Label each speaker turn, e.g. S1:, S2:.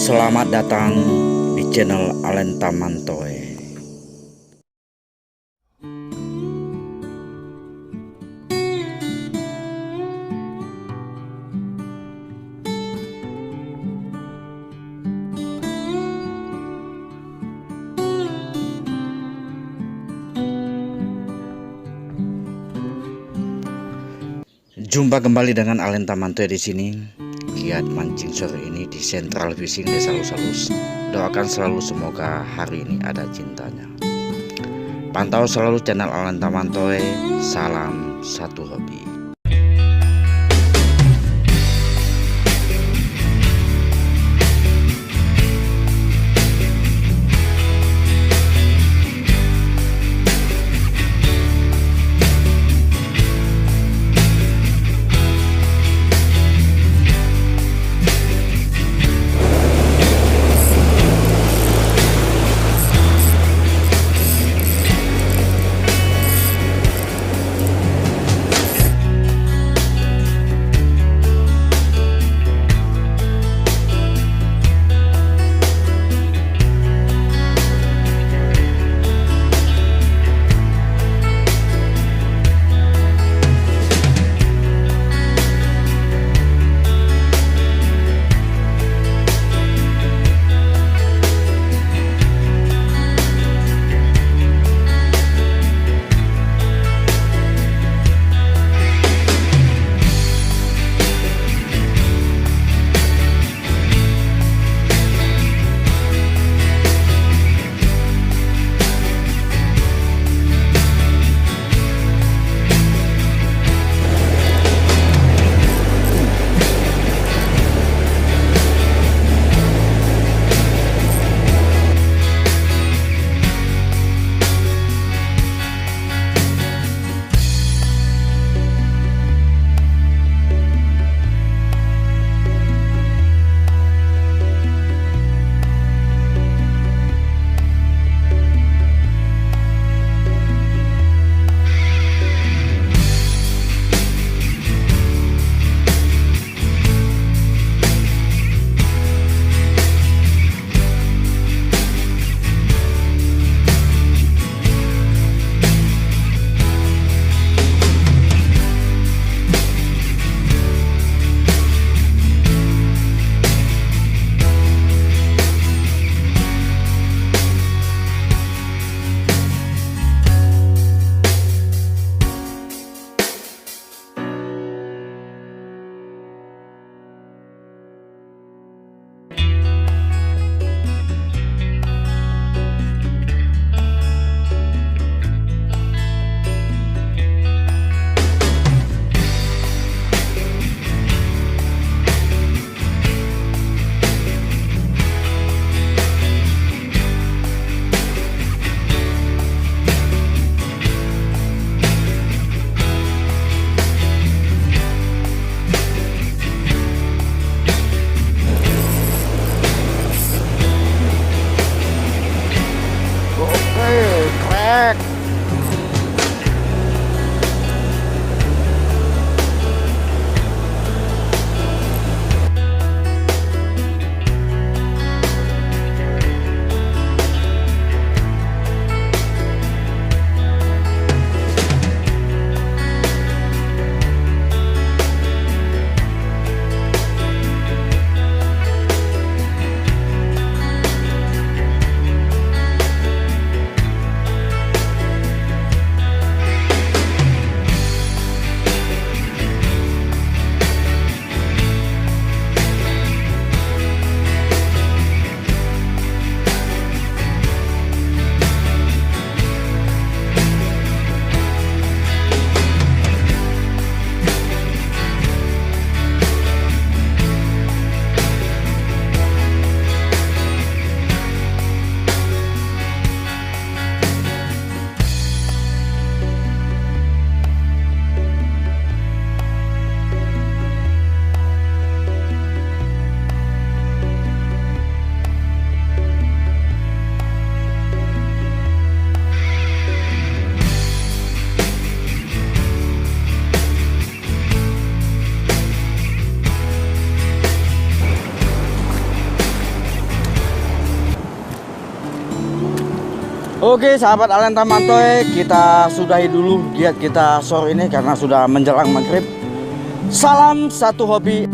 S1: Selamat datang di channel Alenta Mantoe. Jumpa kembali dengan Alenta Mantoe di sini. Giat mancing sore ini di Central Fishing Desa Lusalus. Doakan selalu semoga hari ini ada cintanya. Pantau selalu channel Alenta Mantoe. Salam satu hobi. Oke sahabat Alenta Mantoy, kita sudahi dulu giat kita sore ini karena sudah menjelang maghrib. Salam satu hobi.